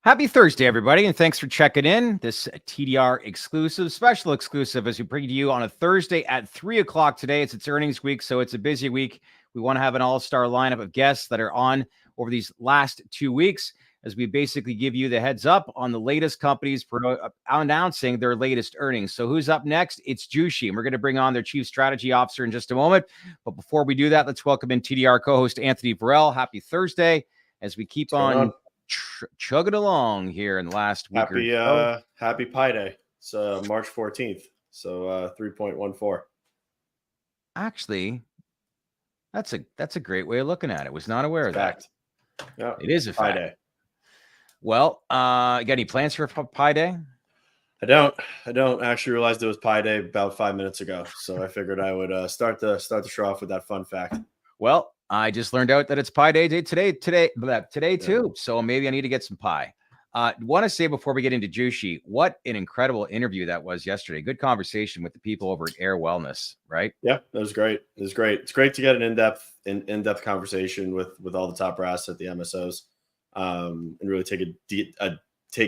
Happy Thursday, everybody, and thanks for checking in. This TDR exclusive, special exclusive, as we bring to you on a Thursday at 3 o'clock today. It's earnings week, so it's a busy week. We want to have an all-star lineup of guests that are on over these last 2 weeks as we basically give you the heads up on the latest companies announcing their latest earnings. So who's up next? It's Jushi, and we're going to bring on their Chief Strategy Officer in just a moment. But before we do that, let's welcome in TDR co-host Anthony Burrell. Happy Thursday as we keep on chugging along here in the last week. Happy Pi Day. It's March 14th, so 3.14. Actually, that's a great way of looking at it. Was not aware of that. Yeah, it is a Pi fact. Day. Well, you got any plans for Pi Day? I don't actually realize it was Pi Day about 5 minutes ago, so I figured I would start the show off with that fun fact. Well, I just learned out that it's Pi Day today too. So maybe I need to get some pie. Want to say before we get into Jushi, what an incredible interview that was yesterday. Good conversation with the people over at Air Wellness, right? Yeah, that was great. It was great. It's great to get an in-depth conversation with all the top brass at the MSOs, and really take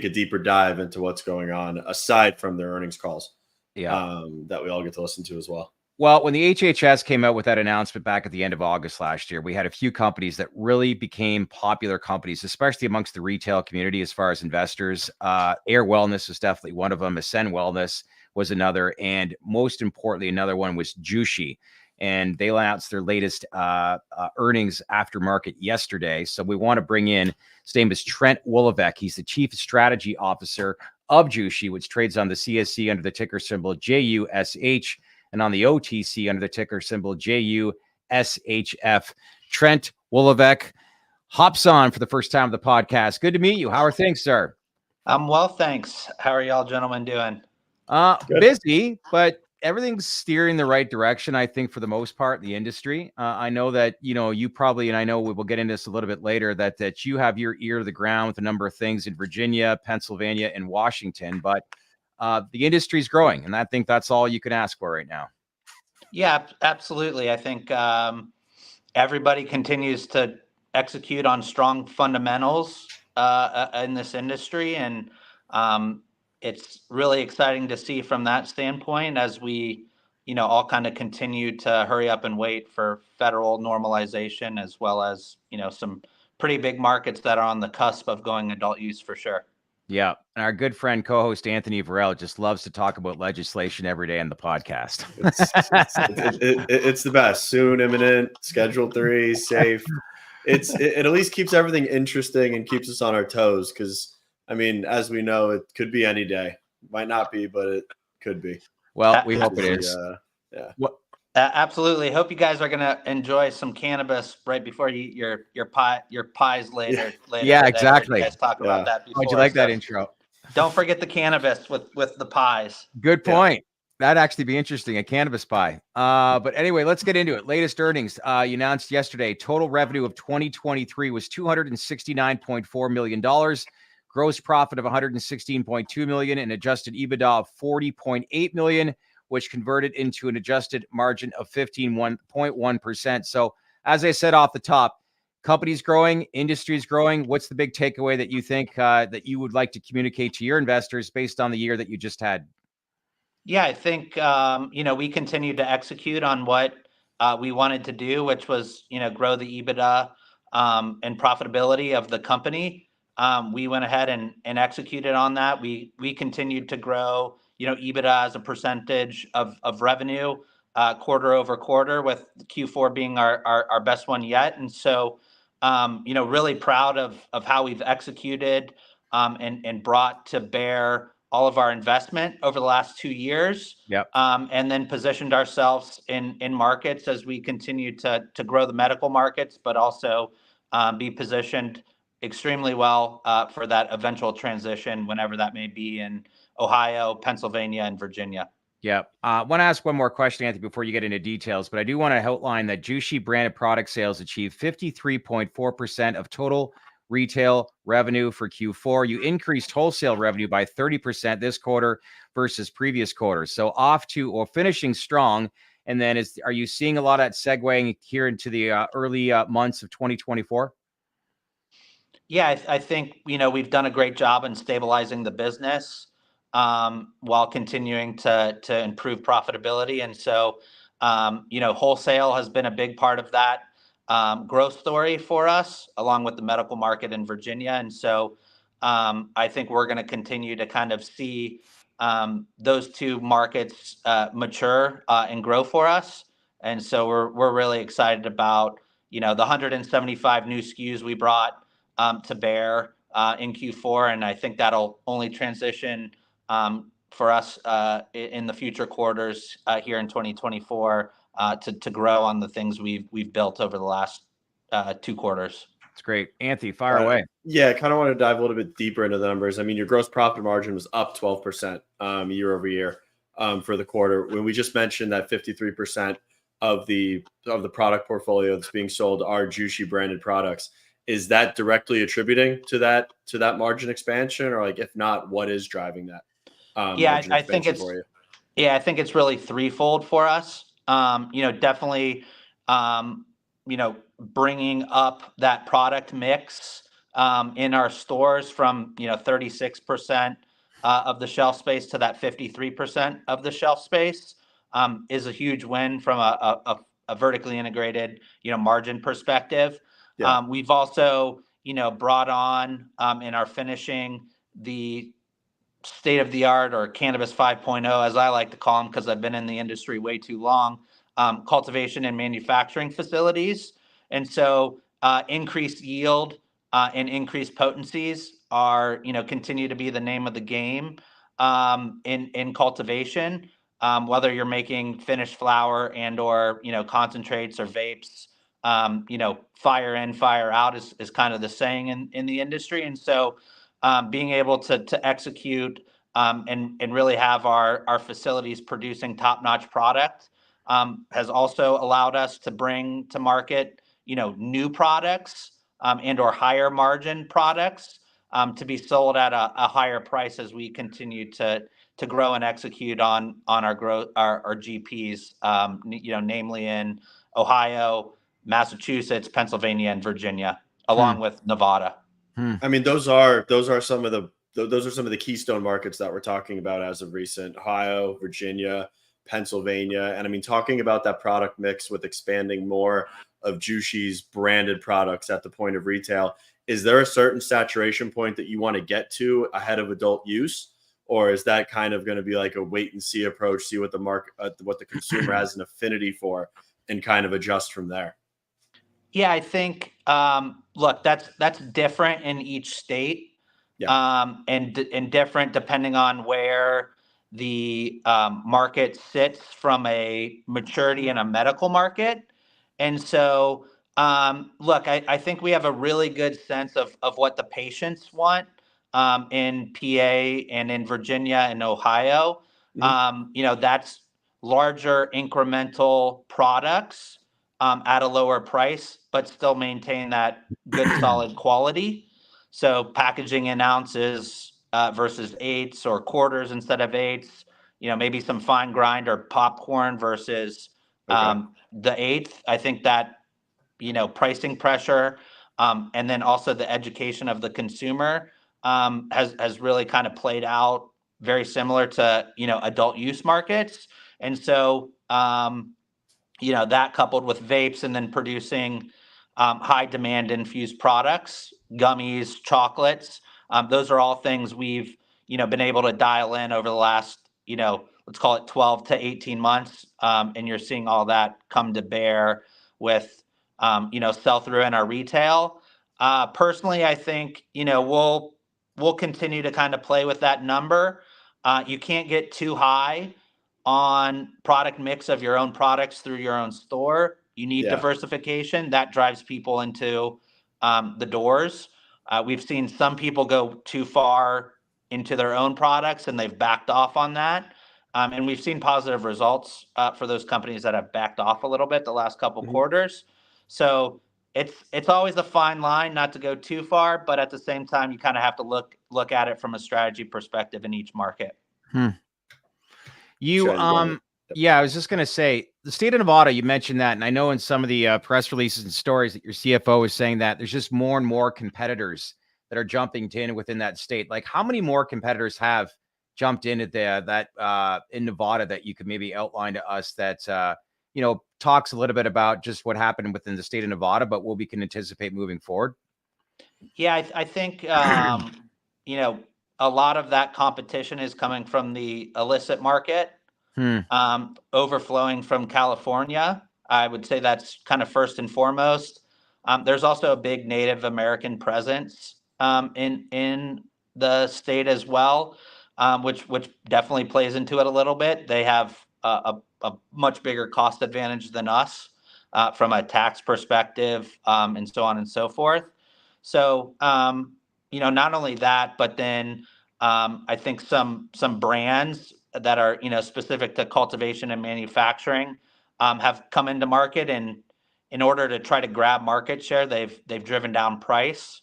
a deeper dive into what's going on aside from their earnings calls. Yeah, that we all get to listen to as well. Well, when the HHS came out with that announcement back at the end of August last year, we had a few companies that really became popular companies, especially amongst the retail community as far as investors. Air Wellness was definitely one of them. Ascend Wellness was another. And most importantly, another one was Jushi. And they announced their latest earnings after market yesterday. So we want to bring in, his name is Trent Woloveck. He's the Chief Strategy Officer of Jushi, which trades on the CSE under the ticker symbol JUSH. And on the OTC under the ticker symbol JUSHF. Trent Woloveck hops on for the first time of the podcast. Good to meet you. How are things, sir? I'm well, thanks. How are y'all gentlemen doing? Busy, but everything's steering the right direction, I think, for the most part in the industry. I know that, you probably, and I know we will get into this a little bit later, that you have your ear to the ground with a number of things in Virginia, Pennsylvania, and Washington, but the industry is growing, and I think that's all you can ask for right now. Yeah, absolutely. I think everybody continues to execute on strong fundamentals in this industry, and it's really exciting to see from that standpoint as we, all kind of continue to hurry up and wait for federal normalization, as well as, some pretty big markets that are on the cusp of going adult use for sure. Yeah. And our good friend, co-host Anthony Burrell just loves to talk about legislation every day on the podcast. It's the best. Soon, imminent, Schedule 3, safe. It at least keeps everything interesting and keeps us on our toes because, I mean, as we know, it could be any day. Might not be, but it could be. Well, we hope it is. Yeah. Absolutely. Hope you guys are going to enjoy some cannabis right before you eat your pies later. Yeah, today. exactly. You guys talk about that before. How'd you like that intro? Don't forget the cannabis with the pies. Good point. That'd actually be interesting, a cannabis pie. But anyway, let's get into it. Latest earnings. You announced yesterday, total revenue of 2023 was $269.4 million. Gross profit of $116.2 million and adjusted EBITDA of $40.8 million, which converted into an adjusted margin of 15.1%. So as I said off the top, companies growing, industries growing. What's the big takeaway that you think that you would like to communicate to your investors based on the year that you just had? Yeah, I think, we continued to execute on what we wanted to do, which was, grow the EBITDA and profitability of the company. We went ahead and executed on that. We continued to grow, EBITDA as a percentage of revenue quarter over quarter, with Q4 being our best one yet. And so, really proud of how we've executed and brought to bear all of our investment over the last 2 years. Yep. And then positioned ourselves in markets as we continue to grow the medical markets, but also be positioned extremely well for that eventual transition, whenever that may be, in Ohio, Pennsylvania, and Virginia. Yeah. I want to ask one more question, Anthony, before you get into details, but I do want to outline that Jushi-branded product sales achieved 53.4% of total retail revenue for Q4. You increased wholesale revenue by 30% this quarter versus previous quarters. So off to or finishing strong. And then are you seeing a lot of that segueing here into the early months of 2024? Yeah, I think, we've done a great job in stabilizing the business, while continuing to improve profitability. And so, wholesale has been a big part of that growth story for us, along with the medical market in Virginia. And so, I think we're going to continue to kind of see those two markets mature and grow for us. And so we're really excited about, the 175 new SKUs we brought to bear in Q4, and I think that'll only transition for us in the future quarters here in 2024 to grow on the things we've built over the last 2 quarters. It's great. Anthony, fire away. Yeah, I kind of want to dive a little bit deeper into the numbers. I mean, your gross profit margin was up 12% year over year for the quarter. When we just mentioned that 53% of the product portfolio that's being sold are Jushi-branded products, is that directly attributing to that margin expansion, or like if not, what is driving that? I think it's for you? I think it's really threefold for us. Definitely, bringing up that product mix in our stores from 36% of the shelf space to that 53% of the shelf space is a huge win from a vertically integrated margin perspective. Yeah. We've also brought on and are finishing the state-of-the-art, or Cannabis 5.0, as I like to call them, because I've been in the industry way too long, cultivation and manufacturing facilities. And so increased yield and increased potencies are, continue to be the name of the game in cultivation, whether you're making finished flower and or, concentrates or vapes. Fire in, fire out is kind of the saying in the industry. And so being able to execute and really have our facilities producing top-notch product has also allowed us to bring to market, new products and or higher margin products to be sold at a higher price as we continue to grow and execute on our growth, our GPs, namely in Ohio, Massachusetts, Pennsylvania, and Virginia, along with Nevada. I mean, those are some of the keystone markets that we're talking about as of recent: Ohio, Virginia, Pennsylvania. And I mean, talking about that product mix with expanding more of Jushi's branded products at the point of retail, is there a certain saturation point that you want to get to ahead of adult use? Or is that kind of going to be like a wait and see approach, see what the market, what the consumer has an affinity for, and kind of adjust from there? Yeah, I think, look, that's different in each state. Yeah. And different depending on where the market sits from a maturity in a medical market. And so, look, I think we have a really good sense of what the patients want in PA and in Virginia and Ohio. Mm-hmm. That's larger incremental products at a lower price, but still maintain that good solid quality. So packaging in ounces versus eighths or quarters instead of eighths, maybe some fine grind or popcorn versus the eighth. I think that, pricing pressure and then also the education of the consumer has really kind of played out very similar to, adult use markets. And so, that coupled with vapes and then producing high demand infused products, gummies, chocolates. Those are all things we've, been able to dial in over the last, let's call it 12 to 18 months. And you're seeing all that come to bear with, sell through in our retail. Personally, I think, we'll continue to kind of play with that number. You can't get too high on product mix of your own products through your own store. You need diversification that drives people into the doors. We've seen some people go too far into their own products and they've backed off on that. And we've seen positive results for those companies that have backed off a little bit the last couple quarters. So it's always a fine line not to go too far, but at the same time, you kind of have to look at it from a strategy perspective in each market. I was just going to say, the state of Nevada, you mentioned that. And I know in some of the press releases and stories that your CFO is saying that there's just more and more competitors that are jumping in within that state. Like, how many more competitors have jumped in at in Nevada that you could maybe outline to us that talks a little bit about just what happened within the state of Nevada, but what we can anticipate moving forward? Yeah, I think a lot of that competition is coming from the illicit market, overflowing from California. I would say that's kind of first and foremost. There's also a big Native American presence in the state as well, which definitely plays into it a little bit. They have a much bigger cost advantage than us from a tax perspective, and so on and so forth. So not only that, but then I think some brands that are specific to cultivation and manufacturing have come into market, and in order to try to grab market share, they've driven down price.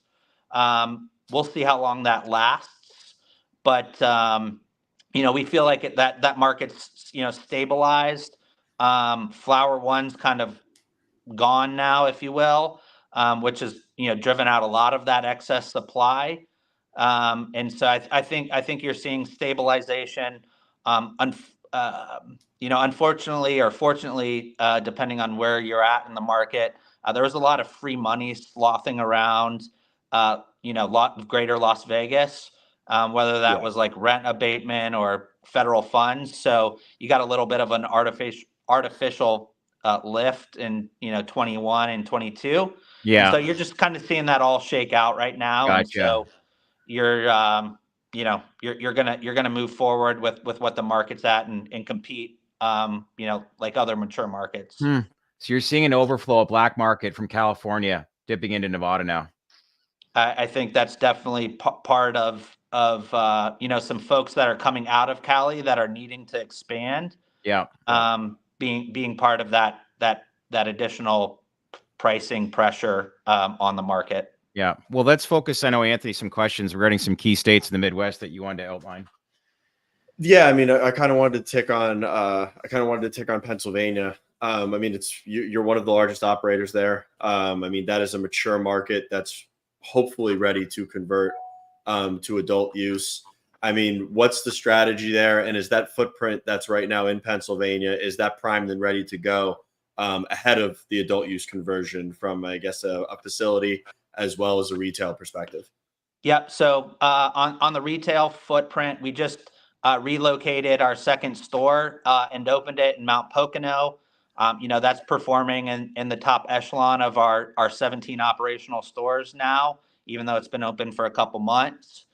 We'll see how long that lasts, but we feel like that market's stabilized. Flower One's kind of gone now, if you will, which has driven out a lot of that excess supply. And so I think you're seeing stabilization. Unfortunately or fortunately, depending on where you're at in the market, there was a lot of free money slothing around, greater Las Vegas, whether that was like rent abatement or federal funds. So you got a little bit of an artificial lift in 21 and 22. Yeah. And so you're just kind of seeing that all shake out right now. Gotcha. And so you're gonna move forward with what the market's at and compete like other mature markets. So you're seeing an overflow of black market from California dipping into Nevada now. I think that's definitely part of some folks that are coming out of Cali that are needing to expand. Yeah. Being part of that additional pricing pressure on the market. Yeah. Well, let's focus. I know, Anthony, some questions regarding some key states in the Midwest that you wanted to outline. Yeah, I mean, I kind of wanted to tick on Pennsylvania. I mean, you're one of the largest operators there. I mean, that is a mature market that's hopefully ready to convert to adult use. I mean, what's the strategy there? And is that footprint that's right now in Pennsylvania, is that primed and ready to go ahead of the adult use conversion from, I guess, a facility as well as a retail perspective? Yep. So on the retail footprint, we just relocated our second store and opened it in Mount Pocono. That's performing in the top echelon of our 17 operational stores now, even though it's been open for a couple months.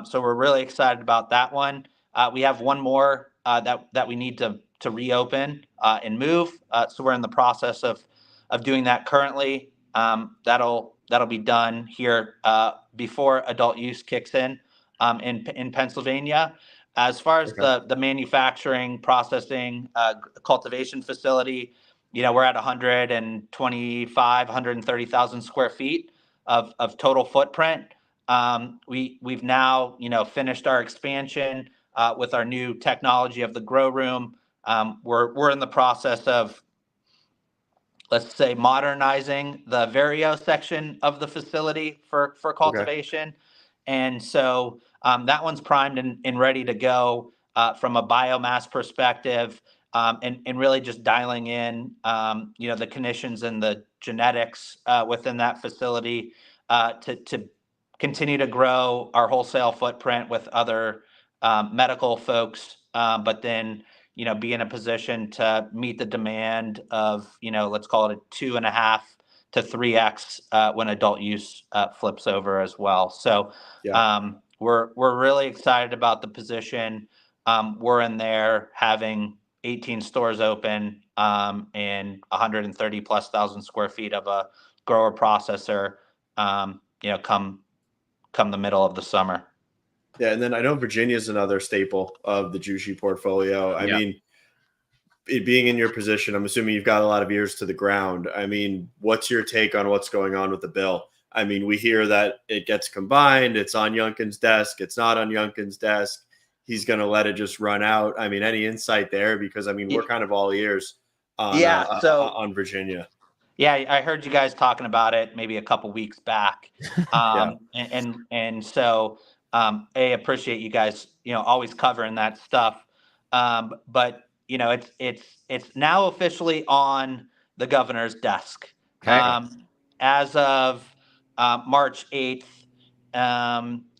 So we're really excited about that one. We have one more that we need to reopen and move. So we're in the process of doing that currently. That'll be done here before adult use kicks in Pennsylvania. As far as the manufacturing, processing, cultivation facility, we're at 130,000 square feet of total footprint. We've now, finished our expansion with our new technology of the grow room. We're in the process of, let's say, modernizing the Vario section of the facility for cultivation. And so that one's primed and ready to go from a biomass perspective, and really just dialing in, the conditions and the genetics within that facility to continue to grow our wholesale footprint with other medical folks, but then be in a position to meet the demand of, let's call it a 2.5 to 3x when adult use flips over as well. So we're really excited about the position. We're in there having 18 stores open and 130,000+ square feet of a grower processor, come the middle of the summer. Yeah, and then I know Virginia is another staple of the Jushi portfolio. I mean, it being in your position, I'm assuming you've got a lot of ears to the ground. I mean, what's your take on what's going on with the bill? I mean, we hear that it gets combined. It's on Youngkin's desk. It's not on Youngkin's desk. He's going to let it just run out. I mean, any insight there? Because, I mean, we're kind of all ears on Virginia. Yeah, I heard you guys talking about it maybe a couple weeks back. Yeah. And so I appreciate you guys, always covering that stuff. But it's now officially on the governor's desk. Okay. As of March 8th,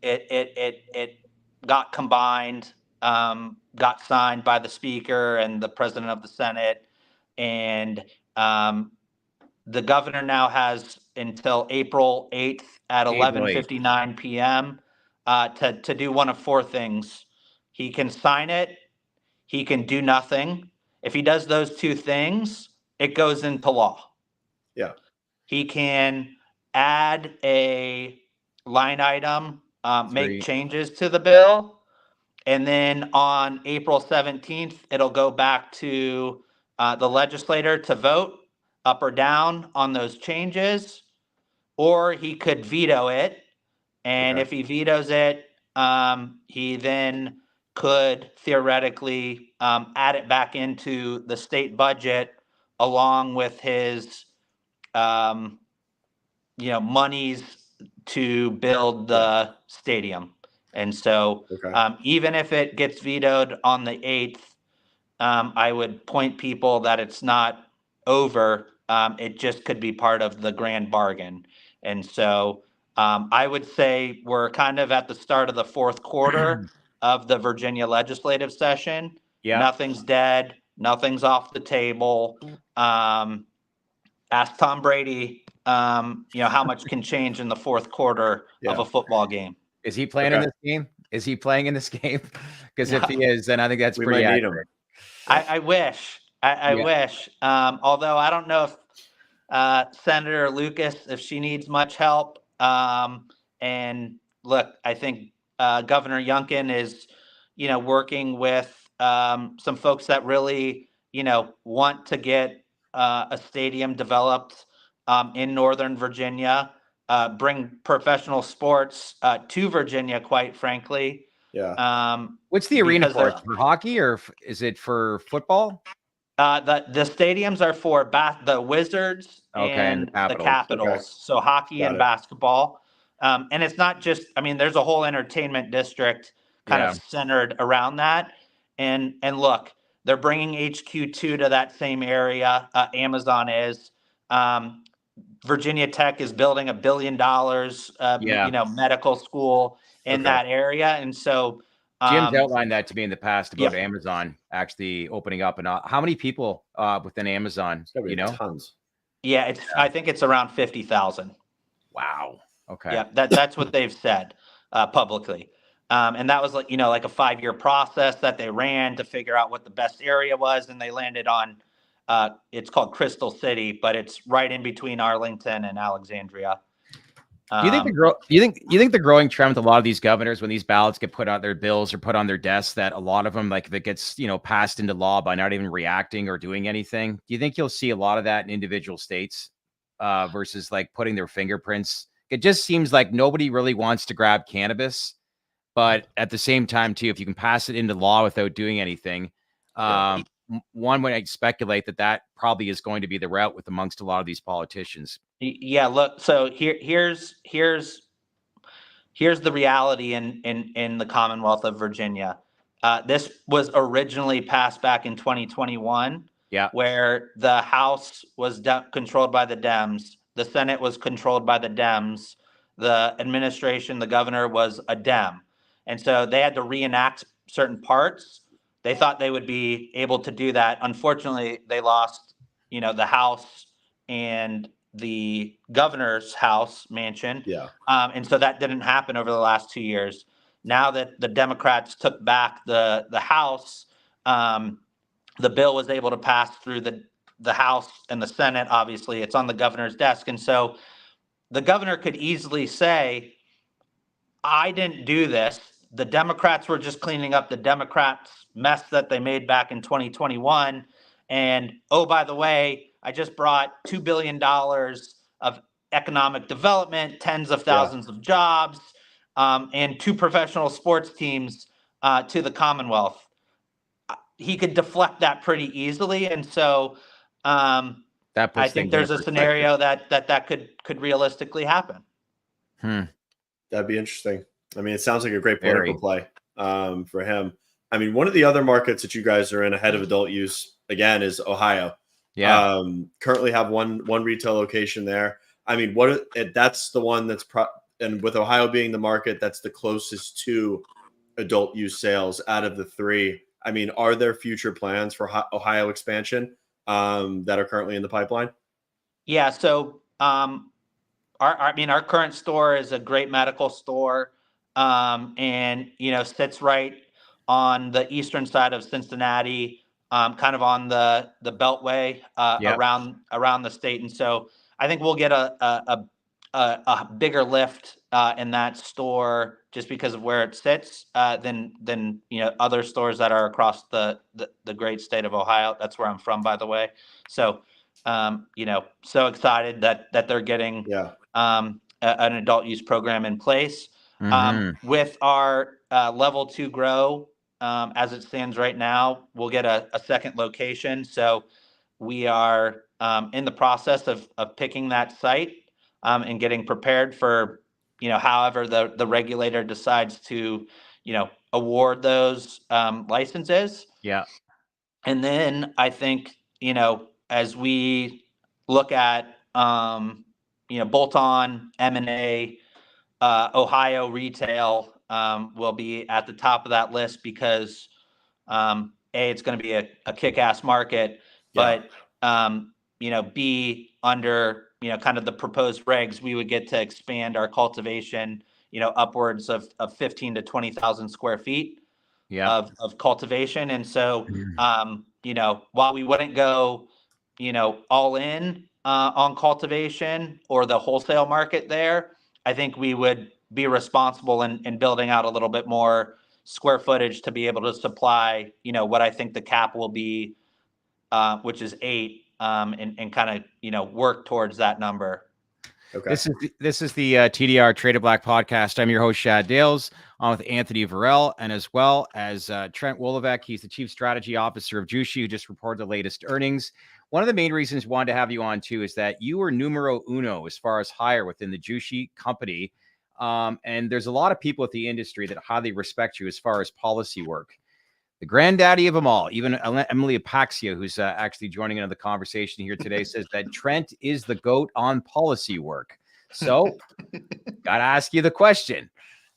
it got combined, got signed by the speaker and the president of the Senate, and the governor now has until April 8th at April 8th. 11:59 p.m. To do one of four things. He can sign it. He can do nothing. If he does those two things, it goes into law. Yeah. He can add a line item, make changes to the bill, and then on April 17th, it'll go back to the legislator to vote up or down on those changes, or he could veto it. And Okay. if he vetoes it, he then could theoretically add it back into the state budget along with his, monies to build the stadium. And so Okay. even if it gets vetoed on the 8th, I would point people that it's not over. It just could be part of the grand bargain. And so I would say we're kind of at the start of the fourth quarter of the Virginia legislative session. Yeah. Nothing's dead. Nothing's off the table. Ask Tom Brady, how much can change in the fourth quarter of a football game. Is he playing in this game? Is he playing in this game? Because if he is, then I think that's pretty accurate. I wish. I wish. Although I don't know if Senator Lucas, if she needs much help. And look, I think Governor Youngkin is, working with some folks that really, want to get a stadium developed in Northern Virginia, bring professional sports to Virginia, quite frankly. Yeah. What's the arena for? For hockey, or is it for football? The stadiums are for the Wizards and the Capitals. Okay. So hockey and basketball. And it's not just, there's a whole entertainment district kind of centered around that. And look, they're bringing HQ2 to that same area. Amazon is. Virginia Tech is building $1 billion, medical school in that area. And so Jim's outlined that to me in the past about Amazon actually opening up. And how many people within Amazon? Tons. Yeah, I think it's around 50,000. Wow. Okay. Yeah, that's what they've said publicly. And that was like a 5-year process that they ran to figure out what the best area was, and they landed on it's called Crystal City, but it's right in between Arlington and Alexandria. Do you think the growing trend with a lot of these governors, when these ballots get put on their bills or put on their desks, that a lot of them, like if it gets passed into law by not even reacting or doing anything, do you think you'll see a lot of that in individual states versus like putting their fingerprints? It just seems like nobody really wants to grab cannabis, but at the same time too, if you can pass it into law without doing anything, one would speculate that probably is going to be the route with amongst a lot of these politicians. Yeah, look, so here's the reality in the Commonwealth of Virginia. This was originally passed back in 2021, where the House was controlled by the Dems, the Senate was controlled by the Dems, the administration, the governor was a Dem, and so they had to reenact certain parts. They thought they would be able to do that. Unfortunately, they lost, the House and the governor's house mansion. And so that didn't happen over the last 2 years. Now that the Democrats took back the House, the bill was able to pass through the House and the Senate. Obviously, it's on the governor's desk. And so the governor could easily say, I didn't do this. The Democrats were just cleaning up the Democrats' mess that they made back in 2021. And, oh, by the way, I just brought $2 billion of economic development, tens of thousands of jobs, and 2 professional sports teams to the Commonwealth. He could deflect that pretty easily. And so That puts I think things into there's a perspective. scenario that could realistically happen. That'd be interesting. I mean, it sounds like a great Very. political play for him. I mean, one of the other markets that you guys are in ahead of adult use again is Ohio. Yeah. Currently have one retail location there. I mean, that's the one that's and with Ohio being the market that's the closest to adult use sales out of the three. I mean, are there future plans for Ohio expansion that are currently in the pipeline? Yeah. So, our current store is a great medical store, and sits right on the eastern side of Cincinnati, kind of on the beltway Yep. around the state. And so I think we'll get a bigger lift in that store just because of where it sits than other stores that are across the great state of Ohio. That's where I'm from, by the way. So so excited that they're getting an adult use program in place. With our level 2 grow, as it stands right now, we'll get a second location. So we are in the process of picking that site and getting prepared for however the regulator decides to award those licenses. Yeah. And then I think as we look at bolt-on M&A, Ohio retail will be at the top of that list because it's going to be a kick-ass market, but B, under kind of the proposed regs, we would get to expand our cultivation upwards of 15 to 20,000 square feet of cultivation. And so while we wouldn't go all in on cultivation or the wholesale market there, I think we would be responsible in building out a little bit more square footage to be able to supply what I think the cap will be, which is 8, and kind of work towards that number. Okay. This is the TDR Traded Black podcast. I'm your host, Shad Dales, on with Anthony Varell, and as well as Trent Woloveck. He's the Chief Strategy Officer of Jushi, who just reported the latest earnings. One of the main reasons we wanted to have you on, too, is that you were numero uno as far as hire within the Jushi company. And there's a lot of people at the industry that highly respect you as far as policy work. The granddaddy of them all, even Emily Apaxia, who's actually joining into the conversation here today, says that Trent is the GOAT on policy work. So, got to ask you the question.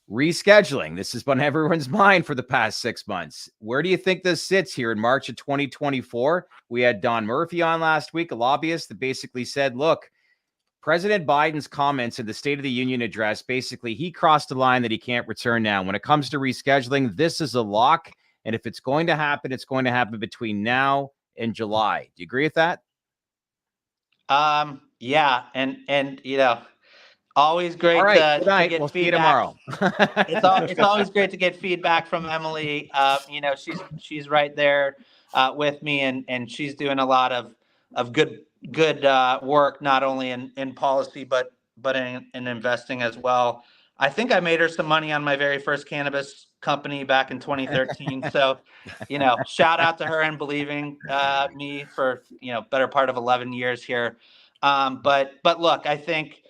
Rescheduling. This has been on everyone's mind for the past 6 months. Where do you think this sits here in March of 2024? We had Don Murphy on last week, a lobbyist that basically said, look, President Biden's comments in the State of the Union address, basically, he crossed a line that he can't return now. When it comes to rescheduling, this is a lock. And if it's going to happen, it's going to happen between now and July. Do you agree with that? Yeah. And always great to get we'll feedback. See you tomorrow. It's always great to get feedback from Emily. She's right there with me, and she's doing a lot of good work, not only in policy, but in investing as well. I think I made her some money on my very first cannabis company back in 2013. So, shout out to her and believing me for better part of 11 years here. But look, I think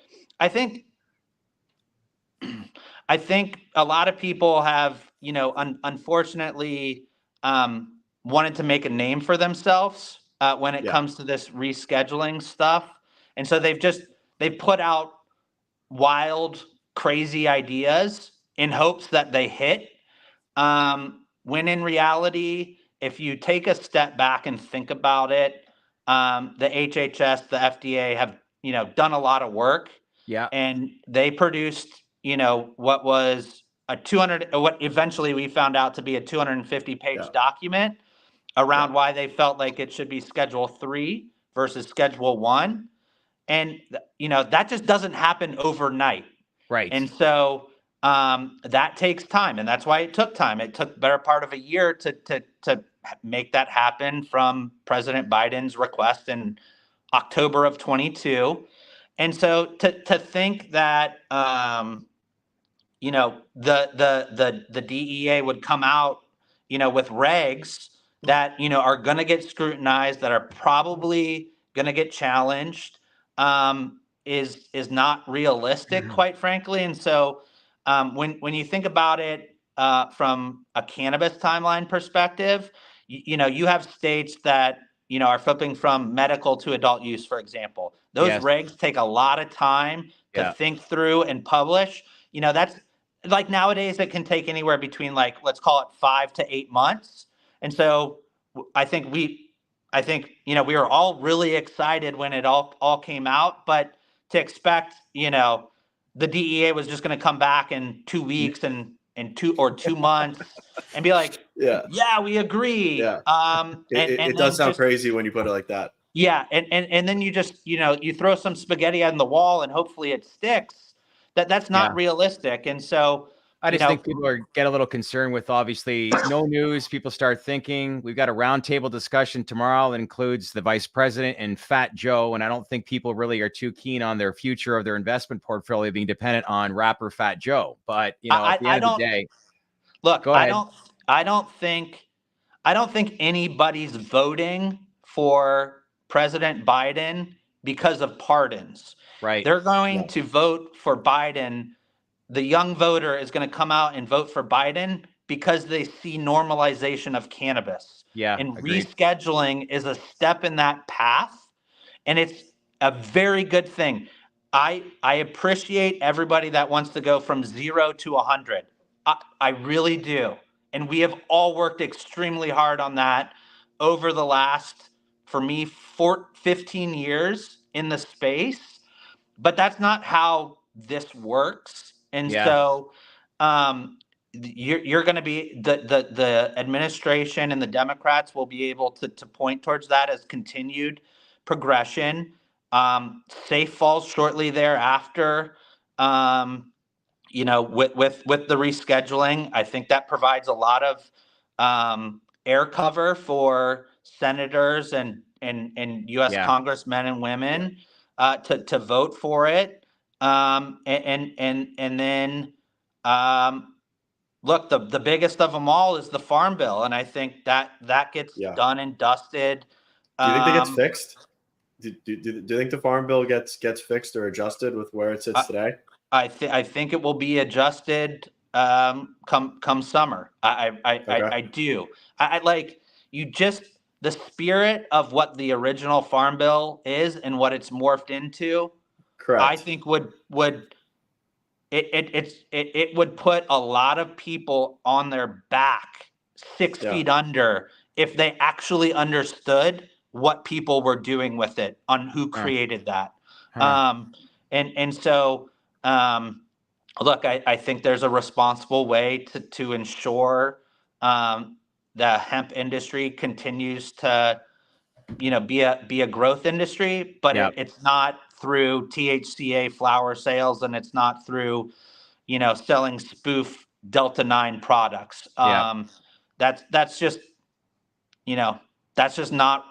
a lot of people have unfortunately wanted to make a name for themselves when it comes to this rescheduling stuff, and so they've put out wild, crazy ideas in hopes that they hit. When in reality, if you take a step back and think about it, the HHS, the FDA have done a lot of work. Yeah. And they produced what was what eventually we found out to be a 250-page document around why they felt like it should be Schedule 3 versus Schedule 1. And that just doesn't happen overnight. Right. And so that takes time, and that's why it took time. It took the better part of a year to make that happen from President Biden's request in October of 22. And so to think that the DEA would come out with regs that are going to get scrutinized, that are probably going to get challenged, is not realistic, quite frankly. And so when you think about it from a cannabis timeline perspective, you have states that are flipping from medical to adult use, for example. Those Yes. regs take a lot of time to Yeah. think through and publish. That's like nowadays it can take anywhere between, like, let's call it 5 to 8 months. And so I think we were all really excited when it all came out, but to expect, the DEA was just going to come back in 2 weeks and 2 months and be like, Yeah. yeah, we agree. Yeah. And It then does sound just crazy when you put it like that. yeah, and then you just you throw some spaghetti on the wall and hopefully it sticks. That's not realistic. And so I just think people get a little concerned with, obviously, no news. People start thinking. We've got a roundtable discussion tomorrow that includes the vice president and Fat Joe, and I don't think people really are too keen on their future of their investment portfolio being dependent on rapper Fat Joe. But at the end of the day, look, go ahead. I don't think anybody's voting for President Biden because of pardons. Right. They're going to vote for Biden. The young voter is going to come out and vote for Biden because they see normalization of cannabis. Yeah. And agreed. rescheduling is a step in that path. And it's a very good thing. I appreciate everybody that wants to go from 0 to 100. I really do. And we have all worked extremely hard on that over the last, for me, 15 years in the space. But that's not how this works. And so you're going to be, the administration and the Democrats will be able to point towards that as continued progression. SAFE falls shortly thereafter. With the rescheduling, I think that provides a lot of air cover for senators and U.S. congressmen and women to vote for it. And then look, the biggest of them all is the Farm Bill, and I think that gets done and dusted. Do you think that gets fixed? Do you think the Farm Bill gets fixed or adjusted with where it sits today? I think it will be adjusted come summer. I do. I like the spirit of what the original Farm Bill is and what it's morphed into. Correct. I think would put a lot of people on their back 6 feet under if they actually understood what people were doing with it, on who created that. And so look, I think there's a responsible way to ensure the hemp industry continues to be a growth industry, but it's not through THCA flower sales, and it's not through selling spoof Delta 9 products. That's just not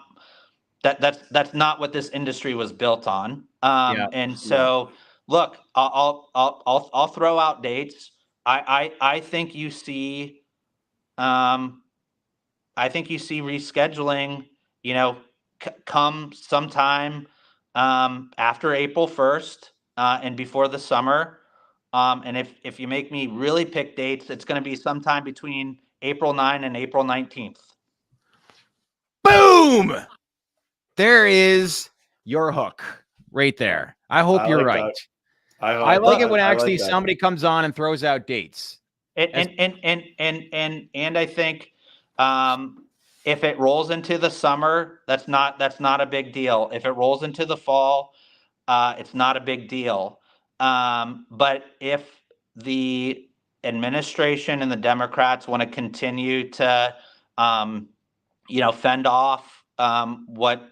that's not what this industry was built on. And so look, I'll throw out dates. I think you see rescheduling come sometime after April 1st and before the summer. And if you make me really pick dates, it's going to be sometime between April 9 and April 19th. Boom! There is your hook right there. I hope you're right. I like it when actually somebody comes on and throws out dates. And I think if it rolls into the summer, that's not a big deal. If it rolls into the fall, it's not a big deal. But if the administration and the Democrats want to continue to, fend off what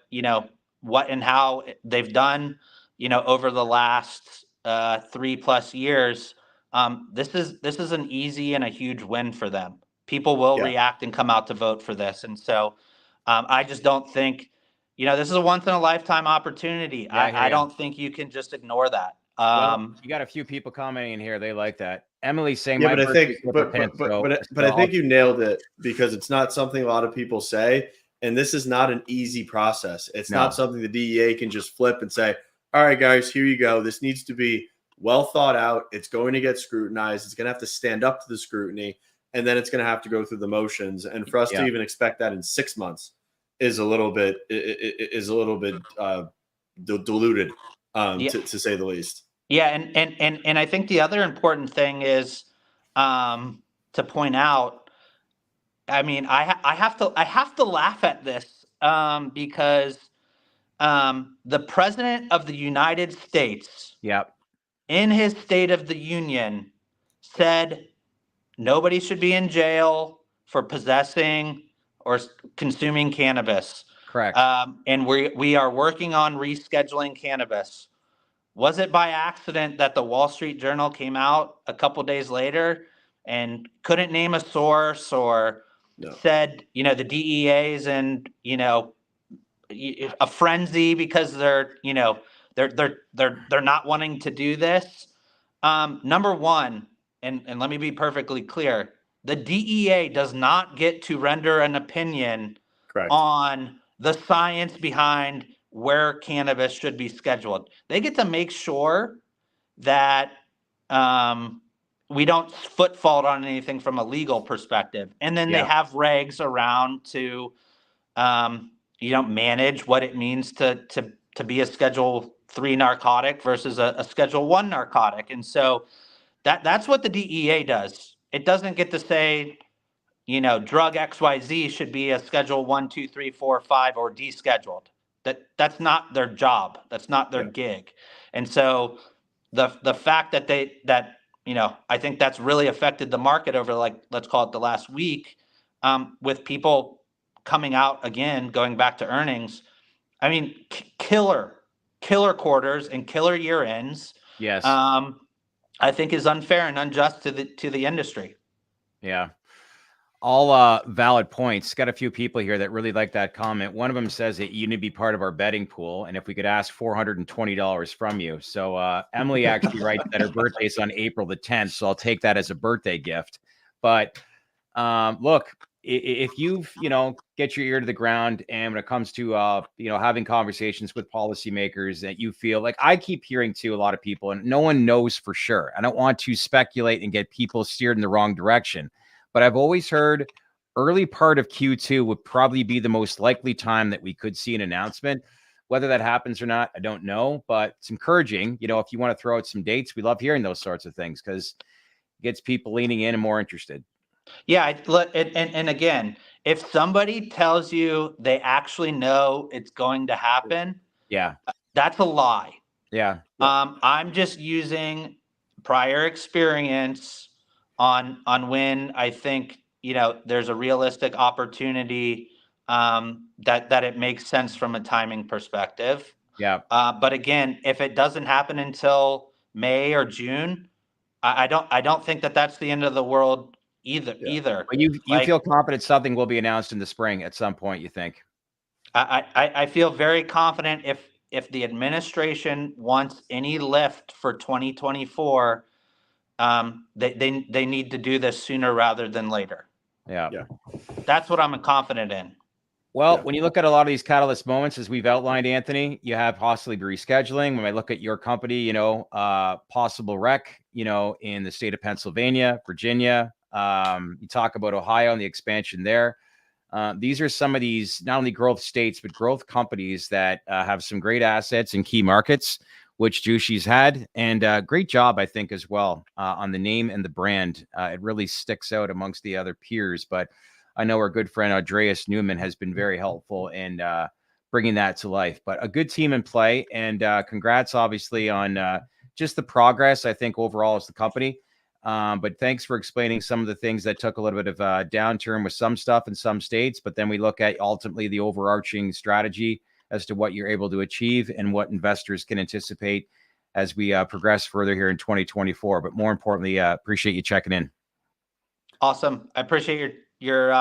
and how they've done, over the last 3+ years, this is an easy and a huge win for them. People will react and come out to vote for this. And so I just don't think, this is a once in a lifetime opportunity. I don't think you can just ignore that. Well, you got a few people commenting in here. They like that. Emily's saying, but I think you nailed it, because it's not something a lot of people say. And this is not an easy process. It's No. not something the DEA can just flip and say, all right, guys, here you go. This needs to be well thought out. It's going to get scrutinized. It's going to have to stand up to the scrutiny, and then it's going to have to go through the motions. And for us to even expect that in 6 months is a little bit diluted, to say the least. Yeah, and I think the other important thing is to point out. I mean, I have to laugh at this because the president of the United States, in his State of the Union, said nobody should be in jail for possessing or consuming cannabis. Correct. And we are working on rescheduling cannabis. Was it by accident that the Wall Street Journal came out a couple days later and couldn't name a source or said, the DEA's and, a frenzy because they're not wanting to do this? Number one, and let me be perfectly clear, the DEA does not get to render an opinion on the science behind where cannabis should be scheduled. They get to make sure that we don't foot fault on anything from a legal perspective. And then they have regs around to manage what it means to be a Schedule 3 narcotic versus a Schedule 1 narcotic. And so that's what the DEA does. It doesn't get to say, drug XYZ should be a Schedule 1, 2, 3, 4, 5 or descheduled. That's not their job. That's not their gig. And so the fact that I think that's really affected the market over, let's call it the last week, with people coming out again, going back to earnings. I mean, killer quarters and killer year ends. Yes. I think is unfair and unjust to the industry. Yeah. All valid points. Got a few people here that really like that comment. One of them says that you need to be part of our betting pool, and if we could ask $420 from you. So Emily actually writes that her birthday's on April the 10th, so I'll take that as a birthday gift. But look, if you've get your ear to the ground, and when it comes to having conversations with policymakers that you feel like, I keep hearing to a lot of people, and no one knows for sure. I don't want to speculate and get people steered in the wrong direction. But I've always heard early part of Q2 would probably be the most likely time that we could see an announcement. Whether that happens or not, I don't know, but it's encouraging. If you want to throw out some dates, we love hearing those sorts of things because it gets people leaning in and more interested. Yeah. And again, if somebody tells you they actually know it's going to happen, that's a lie. Yeah. I'm just using prior experience on when I think, there's a realistic opportunity that it makes sense from a timing perspective. Yeah. But again, if it doesn't happen until May or June, I don't think that's the end of the world either. But you feel confident something will be announced in the spring at some point, you think? I feel very confident if the administration wants any lift for 2024, they need to do this sooner rather than later. Yeah. That's what I'm confident in. Well, when you look at a lot of these catalyst moments, as we've outlined, Anthony, you have possibly rescheduling. When I look at your company, possible rec, in the state of Pennsylvania, Virginia, you talk about Ohio and the expansion there. These are some of these, not only growth states, but growth companies that have some great assets in key markets, which Jushi's had, and great job, I think, as well on the name and the brand. It really sticks out amongst the other peers, but I know our good friend Andreas Newman has been very helpful in bringing that to life. But a good team in play, and congrats, obviously, on just the progress, I think, overall as the company. But thanks for explaining some of the things that took a little bit of a downturn with some stuff in some states, but then we look at ultimately the overarching strategy as to what you're able to achieve and what investors can anticipate as we progress further here in 2024. But more importantly, appreciate you checking in. Awesome. I appreciate your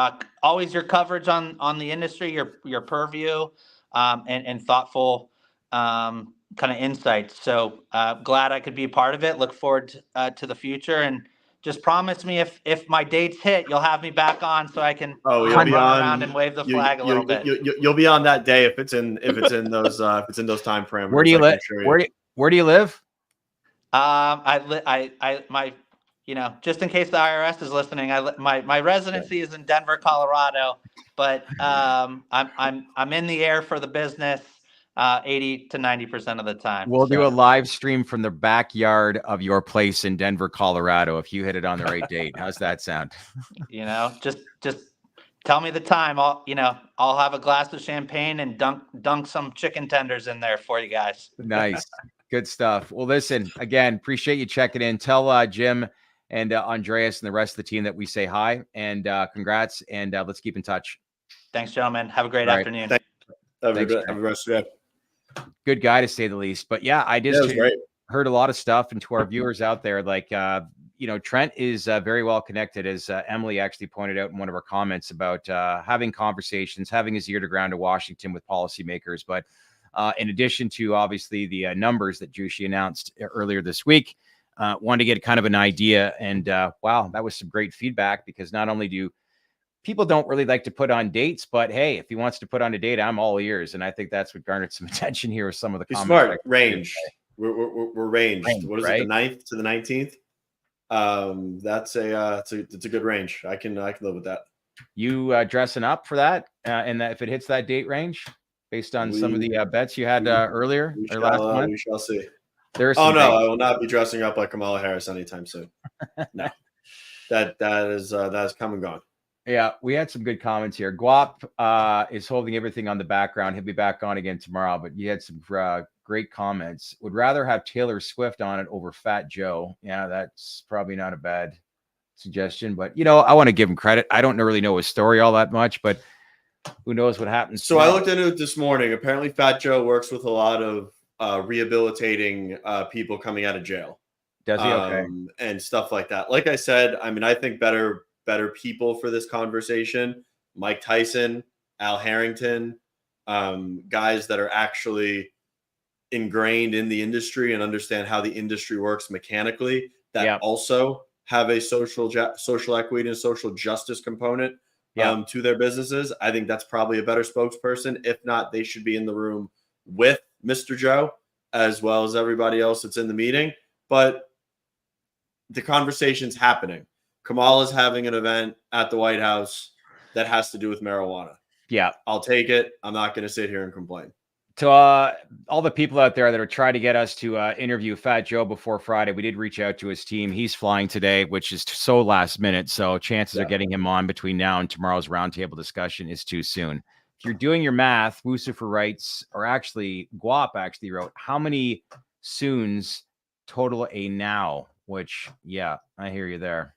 always your coverage on the industry, your purview, and thoughtful kind of insights. So glad I could be a part of it. Look forward to the future, and just promise me if my dates hit, you'll have me back on so I can you'll be run on around and wave the flag a little bit. You'll be on that day if it's in those time parameters. Where do you live? Where do you live? My just in case the IRS is listening, my residency is in Denver, Colorado, but I'm in the air for the business 80 to 90% of the time. We'll do a live stream from the backyard of your place in Denver, Colorado, if you hit it on the right date. How's that sound? Just tell me the time. I'll have a glass of champagne and dunk some chicken tenders in there for you guys. Nice. Good stuff. Well, listen, again, appreciate you checking in. Tell Jim and Andreas and the rest of the team that we say hi and congrats, and let's keep in touch. Thanks, gentlemen. Have a great afternoon. Have a good rest of your day. Good guy, to say the least. But yeah, I just heard a lot of stuff, and to our viewers out there, like, Trent is very well connected, as Emily actually pointed out in one of her comments about having conversations, having his ear to ground to Washington with policymakers. But in addition to obviously the numbers that Jushi announced earlier this week, wanted to get kind of an idea. And wow, that was some great feedback, because not only do people don't really like to put on dates, but hey, if he wants to put on a date, I'm all ears. And I think that's what garnered some attention here with some of the comments. Smart range. We're ranged. What is it? The 9th to the 19th. It's a good range. I can live with that. You dressing up for that? And that if it hits that date range, based on some of the bets you had earlier or last month, we shall see. I will not be dressing up like Kamala Harris anytime soon. No, that is come and gone. Yeah, we had some good comments here. Guap is holding everything on the background. He'll be back on again tomorrow, but you had some great comments. Would rather have Taylor Swift on it over Fat Joe. Yeah, that's probably not a bad suggestion, but I want to give him credit. I don't really know his story all that much, but who knows what happens. So I looked into it this morning. Apparently Fat Joe works with a lot of rehabilitating people coming out of jail. Does he? Okay. And stuff like that. Like I said, I mean, I think better people for this conversation: Mike Tyson, Al Harrington, guys that are actually ingrained in the industry and understand how the industry works mechanically, that also have a social equity and social justice component to their businesses. I think that's probably a better spokesperson. If not, they should be in the room with Mr. Joe as well as everybody else that's in the meeting. But the conversation's happening. Kamala's having an event at the White House that has to do with marijuana. Yeah, I'll take it. I'm not going to sit here and complain. To all the people out there that are trying to get us to interview Fat Joe before Friday, we did reach out to his team. He's flying today, which is so last minute. So chances of getting him on between now and tomorrow's roundtable discussion is too soon. If you're doing your math, Wucifer writes, or actually Guap actually wrote, how many soons total a now? Which, yeah, I hear you there.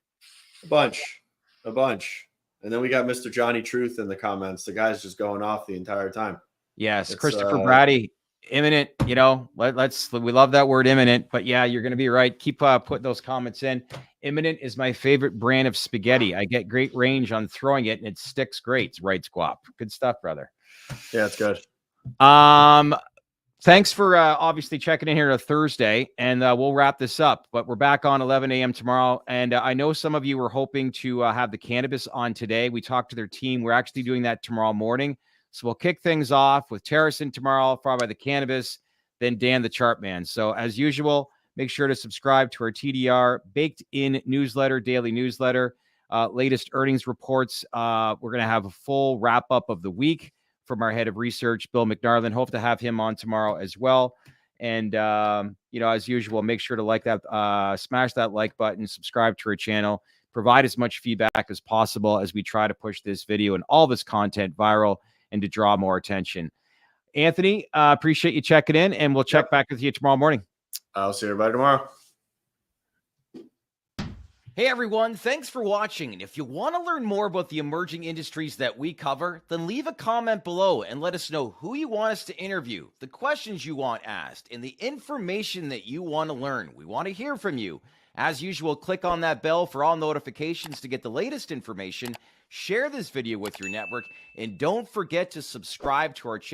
A bunch. And then we got Mr. Johnny Truth in the comments. The guy's just going off the entire time. Yes, Christopher Brady, imminent. We love that word, imminent. But yeah, you're going to be right. Keep putting those comments in. Imminent is my favorite brand of spaghetti. I get great range on throwing it, and it sticks great. Writes Guap. Good stuff, brother. Yeah, it's good. Thanks for obviously checking in here on a Thursday, and we'll wrap this up. But we're back on 11 a.m. tomorrow, and I know some of you were hoping to have the Cannabis on today. We talked to their team. We're actually doing that tomorrow morning. So we'll kick things off with Terracin tomorrow, followed by the Cannabis, then Dan the Chartman. So as usual, make sure to subscribe to our TDR baked-in newsletter, daily newsletter, latest earnings reports. We're going to have a full wrap-up of the week from our head of research, Bill McNarland. Hope to have him on tomorrow as well. And, as usual, make sure to like that, smash that like button, subscribe to our channel, provide as much feedback as possible as we try to push this video and all this content viral and to draw more attention. Anthony, appreciate you checking in, and we'll check back with you tomorrow morning. I'll see everybody tomorrow. Hey everyone, thanks for watching. And if you want to learn more about the emerging industries that we cover, then leave a comment below and let us know who you want us to interview, the questions you want asked, and the information that you want to learn. We want to hear from you. As usual, click on that bell for all notifications to get the latest information. Share this video with your network, and don't forget to subscribe to our channel.